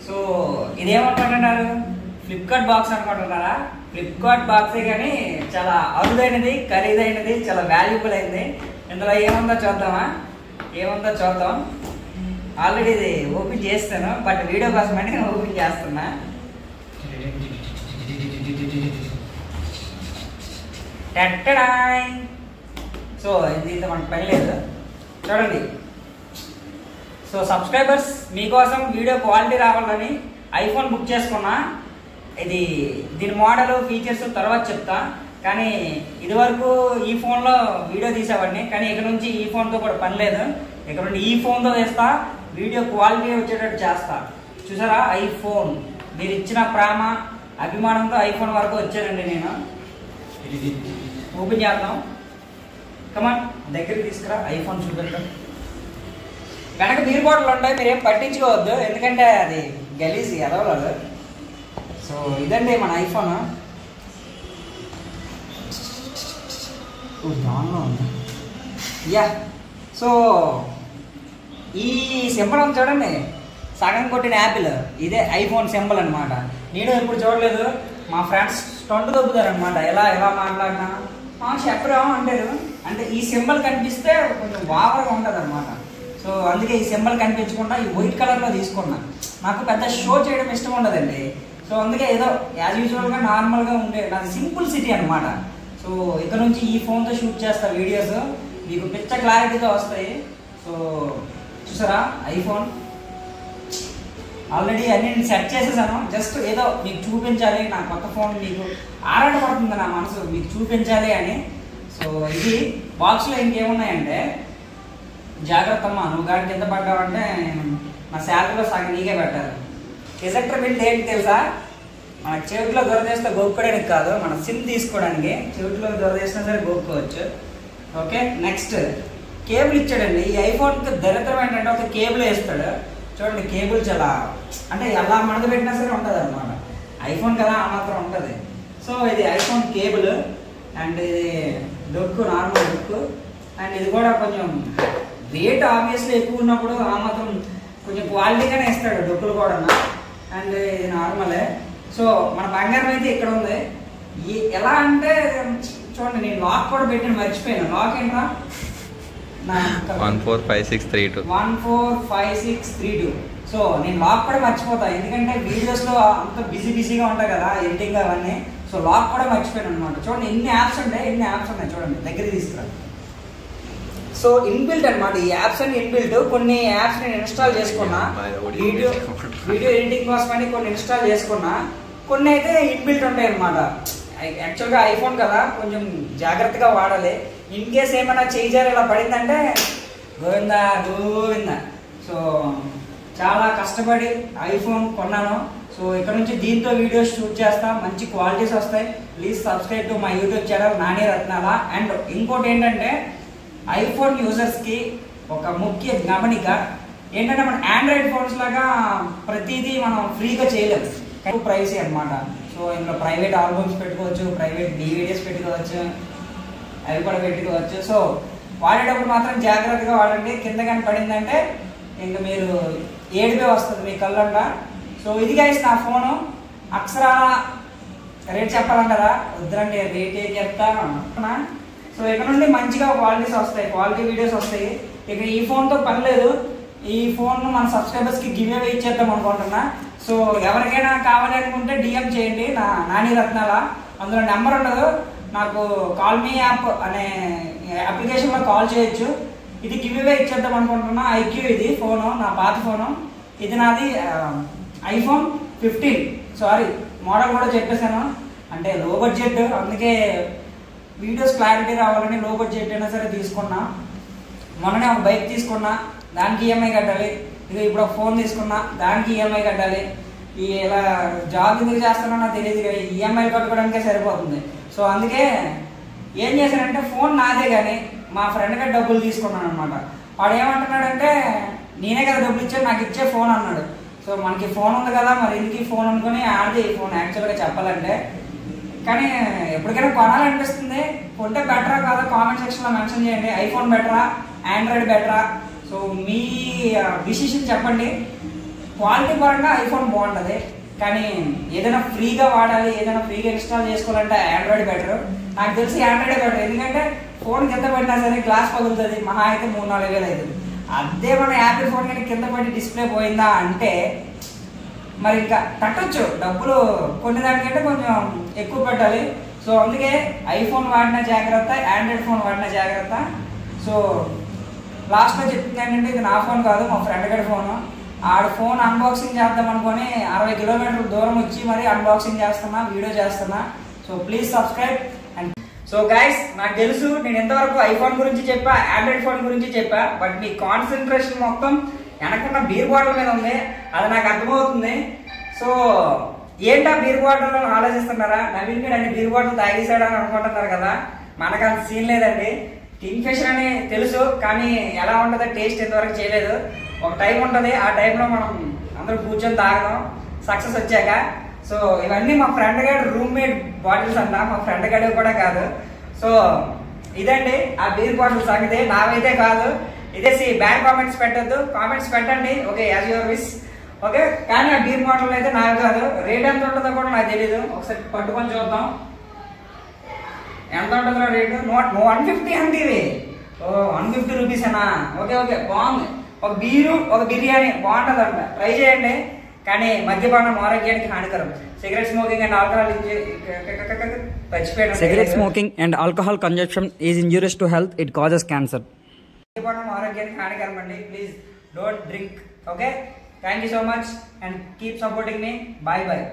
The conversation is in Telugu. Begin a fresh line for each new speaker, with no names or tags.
సో ఇదేమంటున్నారు, ఫ్లిప్కార్ట్ బాక్స్ అనుకుంటున్నారా? ఫ్లిప్కార్ట్ బాక్సే కానీ చాలా అరుదైనది, ఖరీదైనది, చాలా వాల్యుబుల్ అయింది. ఇందులో ఏముందో చూద్దాం. ఆల్రెడీ ఇది ఓపెన్ చేస్తాను, బట్ వీడియో కోసమని నేను ఓపెన్ చేస్తున్నా. సో దీంతో మనకు పని లేదు, చూడండి. సో సబ్స్క్రైబర్స్ మీకోసం వీడియో క్వాలిటీ రావాలని ఐఫోన్ బుక్ చేసుకున్నా. దీని మోడల్, ఫీచర్స్ తర్వాత చెప్తా. కానీ ఇదివరకు ఈ ఫోన్లో వీడియో తీసేవాడిని, కానీ ఇక్కడ నుంచి ఈ ఫోన్తో కూడా పని లేదు. ఇక్కడ నుండి ఈ ఫోన్తో చేస్తా, వీడియో క్వాలిటీ వచ్చేటట్టు చేస్తా. చూసారా, ఐఫోన్ మీరు ఇచ్చిన ప్రేమ అభిమానంతో ఐఫోన్ వరకు వచ్చానండి నేను. ఓపెన్ చేద్దాం, కమాన్ దగ్గరికి తీసుకురా, ఐఫోన్ చూపెడతాం. వెనక బీర్ బాటిల్ ఉంటాయి, మీరేం పట్టించుకోవద్దు, ఎందుకంటే అది గలీజ్ ఎదవలేదు. సో ఇదండి మన ఐఫోన్. దానిలో ఉంది యా. సో ఈ సింబల్ ఉంది చూడండి, సగం కొట్టిన యాపిల్, ఇదే ఐఫోన్ సింబల్ అనమాట. నేను ఎప్పుడు చూడలేదు, మా ఫ్రెండ్స్ స్టంట్ దొబ్బుతారనమాట. ఎలా మాట్లాడినా చెప్పరా అంటారు. అంటే ఈ సింబల్ కనిపిస్తే కొంచెం వావగా ఉంటుంది అనమాట. సో అందుకే ఈ సింబల్ కనిపించకుండా ఈ వైట్ కలర్లో తీసుకున్నా. నాకు పెద్ద షో చేయడం ఇష్టం ఉండదండి. సో అందుకే ఏదో యాజ్ యూజువల్గా నార్మల్గా ఉండే, నాది సింపుల్ సిటీ అనమాట. సో ఇక్కడ నుంచి ఈ ఫోన్తో షూట్ చేస్తా వీడియోస్, మీకు పిచ్చ క్లారిటీతో వస్తాయి. సో చూసారా, ఐఫోన్ ఆల్రెడీ అన్ని నేను సెట్ చేసేసాను. జస్ట్ ఏదో మీకు చూపించాలి, నా కొత్త ఫోన్ మీకు ఆరాటపడుతుంది నా మనసు, మీకు చూపించాలి అని. సో ఇది బాక్స్లో ఇంకేమున్నాయంటే, జాగ్రత్త అమ్మా, నువ్వు గాడి కింద పడ్డావంటే నా శాలరీలో సగం నీకే పెట్టాలి. ఎజెక్టర్ బిల్డ్ ఏంటి తెలుసా, మన చెవిట్లో దొరదేస్తే గోక్కోవడానికి కాదు, మన సిమ్ తీసుకోవడానికి. చెవిట్లో దొరదేసినా సరే గోక్కోవచ్చు. ఓకే, నెక్స్ట్ కేబుల్ ఇచ్చాడండి. ఈ ఐఫోన్కి దరిద్రం ఏంటంటే ఒక కేబుల్ వేస్తాడు. చూడండి, కేబుల్ చాలా అంటే ఎలా మడత పెట్టినా సరే ఉంటుంది అనమాట. ఐఫోన్ కదా ఆ మాత్రం ఉంటుంది. సో ఇది ఐఫోన్ కేబుల్, అండ్ ఇది డొక్కు, నార్మల్ డొక్కు. అండ్ ఇది కూడా కొంచెం రేట్ ఆబ్వియస్లీ ఎక్కువ ఉన్నప్పుడు ఆ మాత్రం కొంచెం క్వాలిటీగానే ఇస్తాడు డొక్కులు కూడా. అండ్ ఇది నార్మలే. సో మన బంగారం అయితే ఇక్కడ ఉంది. ఎలా అంటే చూడండి, నేను లాక్ కూడా పెట్టిన మర్చిపోయాను. లాక్ ఏంట్రా, 145632. సో నేను లాక్ కూడా మర్చిపోతా, ఎందుకంటే వీడియోస్లో అంత బిజీగా ఉంటాయి కదా ఎడిటింగ్ అవన్నీ. సో లాక్ కూడా మర్చిపోయాను అనమాట. చూడండి ఎన్ని యాప్స్ ఉన్నాయి చూడండి, దగ్గర తీసుకురా. సో ఇన్బిల్ట్ అనమాట ఈ యాప్స్ అన్ని ఇన్బిల్ట్. కొన్ని యాప్స్ నేను ఇన్స్టాల్ చేసుకున్నా వీడియో ఎడిటింగ్ కోసమని, కొన్ని ఇన్స్టాల్ చేసుకున్నా. కొన్ని అయితే ఇన్బిల్ట్ ఉంటాయి అనమాట. యాక్చువల్గా ఐఫోన్ కదా, కొంచెం జాగ్రత్తగా వాడాలి. ఇన్ కేస్ ఏమైనా చేంజర్ ఇలా పడిందంటే గోవిందా. సో చాలా కష్టపడి ఐఫోన్ కొన్నాను. సో ఇక్కడ నుంచి దీంతో వీడియోస్ షూట్ చేస్తా, మంచి క్వాలిటీస్ వస్తాయి. Please subscribe to my YouTube channel Nani రత్నాల. అండ్ ఇంకోటి ఏంటంటే, ఐఫోన్ యూజర్స్కి ఒక ముఖ్య గమనిక ఏంటంటే, మన ఆండ్రాయిడ్ ఫోన్స్ లాగా ప్రతిదీ మనం ఫ్రీగా చేయలేము, ప్రైవసీ అనమాట. సో ఇందులో ప్రైవేట్ ఆల్బమ్స్ పెట్టుకోవచ్చు, ప్రైవేట్ డివిడీస్ పెట్టుకోవచ్చు, అవి కూడా పెట్టుకోవచ్చు. సో వాడేటప్పుడు మాత్రం జాగ్రత్తగా వాడండి. కింద కానీ పడిందంటే ఇంకా మీరు ఏడిపే వస్తుంది మీ కళ్ళంట. సో ఇది గైస్ నా ఫోను. అక్షరాల రేట్ చెప్పాలంటారా? వద్దురండి, రేట్ ఏం చెప్తా. సో ఇక్కడ నుండి మంచిగా క్వాలిటీస్ వస్తాయి, క్వాలిటీ వీడియోస్ వస్తాయి. ఇక ఈ ఫోన్తో పని లేదు. ఈ ఫోన్ మన సబ్స్క్రైబర్స్కి గివ్ అవే ఇచ్చేద్దాం అనుకుంటున్నా. సో ఎవరికైనా కావాలి అనుకుంటే డిఎం చేయండి నాని రత్నాల. అందులో నెంబర్ ఉండదు, నాకు కాల్ మీ యాప్ అనే అప్లికేషన్లో కాల్ చేయొచ్చు. ఇది గివ్ అవే ఇచ్చేద్దాం అనుకుంటున్నా. ఐక్యూ ఇది ఫోను, నా పాత ఫోను. ఇది నాది ఐఫోన్ 15. సారీ, మోడల్ కూడా చెప్పేశాను, అంటే లో బడ్జెట్. అందుకే వీడియోస్ క్లారిటీ రావాలని లో బడ్జెట్ అయినా సరే తీసుకున్నా. మొన్ననే ఒక బైక్ తీసుకున్నా, దానికి ఈఎంఐ కట్టాలి. ఇది ఇప్పుడు ఒక ఫోన్ తీసుకున్నా, దానికి ఈఎంఐ కట్టాలి. ఇలా జాబ్ ఎందుకు చేస్తానో నాకు తెలియదు, ఈఎంఐ కట్టుకోవడానికే సరిపోతుంది. సో అందుకే ఏం చేశానంటే, ఫోన్ నాదే కానీ మా ఫ్రెండ్ గారు డబ్బులు తీసుకున్నాను అనమాట. వాడు ఏమంటున్నాడంటే, నేనే కదా డబ్బులు ఇచ్చాను, నాకు ఇచ్చే ఫోన్ అన్నాడు. సో మనకి ఫోన్ ఉంది కదా, మరి ఎందుకు ఈ ఫోన్ అనుకుని ఆడితే ఈ ఫోన్ యాక్చువల్గా చెప్పాలంటే. కానీ ఎప్పటికైనా కొనాలనిపిస్తుంది. కొంటే బెటరా కాదా కామెంట్ సెక్షన్లో మెన్షన్ చేయండి. ఐఫోన్ బెటరా, ఆండ్రాయిడ్ బెటరా? సో మీ డిసిషన్ చెప్పండి. క్వాలిటీ పరంగా ఐఫోన్ బాగుంటుంది, కానీ ఏదైనా ఫ్రీగా వాడాలి, ఏదైనా ఫ్రీగా ఇన్స్టాల్ చేసుకోవాలంటే ఆండ్రాయిడ్ బెటర్. నాకు తెలిసి ఆండ్రాయిడ్ బెటర్, ఎందుకంటే ఫోన్ కింద పడినా సరే గ్లాస్ పగులుతుంది, మహా అయితే 3-4 వేలు అవుతుంది. అదే మన యాపిల్ ఫోన్ కానీ కింద పడి డిస్ప్లే పోయిందా అంటే మరి ఇంకా కట్టొచ్చు డబ్బులు, కొన్ని దానికంటే కొంచెం ఎక్కువ పెట్టాలి. సో అందుకే ఐఫోన్ వాడిన జాగ్రత్త, ఆండ్రాయిడ్ ఫోన్ వాడిన జాగ్రత్త. సో లాస్ట్లో చెప్పింది ఏంటంటే ఇది నా ఫోన్ కాదు, మా ఫ్రెండ్ గడి ఫోను. ఆడ ఫోన్ అన్బాక్సింగ్ చేద్దాం అనుకొని 60 కిలోమీటర్ల దూరం వచ్చి మరి అన్బాక్సింగ్ చేస్తున్నా, వీడియో చేస్తున్నా. So please subscribe. And so guys, నాకు తెలుసు నేను ఎంతవరకు ఐఫోన్ గురించి చెప్పా, ఆండ్రాయిడ్ ఫోన్ గురించి చెప్పా, బట్ మీ కాన్సన్ట్రేషన్ మొత్తం వెనకున్న బీర్ బాటిల్ మీద ఉంది, అది నాకు అర్థమవుతుంది. సో ఏంటా బీర్ బాటిల్ ఆలోచిస్తున్నారా? నవీన్ గడ్ అన్ని బీర్ బాటిల్ తాగేసాడు అని అనుకుంటున్నారు కదా, మనకు అంత సీన్ లేదండి. కింగ్ ఫిషర్ అని తెలుసు, కానీ ఎలా ఉంటుందో టేస్ట్ ఎంతవరకు చేయలేదు. ఒక టైం ఉంటుంది, ఆ టైంలో మనం అందరూ కూర్చొని తాగడం సక్సెస్ వచ్చాక. సో ఇవన్నీ మా ఫ్రెండ్ గడ్ రూమ్మేట్ బాటిల్స్ అంట, మా ఫ్రెండ్ గడ్ కూడా కాదు. సో ఇదండి ఆ బీర్ బాటిల్ సంగతి, నావైతే కాదు. ఇదేసి బ్యాడ్ కామెంట్స్ పెట్టద్దు, కామెంట్స్ పెట్టండి, okay, as your wish, okay. కానీ ఆ బీర్ బాటిల్ అయితే నాకు కాదు. రేట్ ఎంత ఉంటుందో కూడా నాకు తెలీదు, ఒకసారి పట్టుకొని చూద్దాం ఎంత ఉంటుందో రేటు. 150 అంటే ఇది. ఓ 150 రూపీసేనా? ఓకే ఓకే, బాగుంది. ఒక బీరు, ఒక బిర్యానీ బాగుంటుంది అంట, ట్రై చేయండి. కానీ మద్యపానం ఆరోగ్యానికి హానికరం. Cigarette smoking and alcohol
Cigarette smoking and alcohol consumption is injurious to health. It causes cancer.
మద్యపానం ఆరోగ్యానికి హానికరం అండి. Please don't drink, okay. Thank you so much and keep supporting మీ. Bye bye.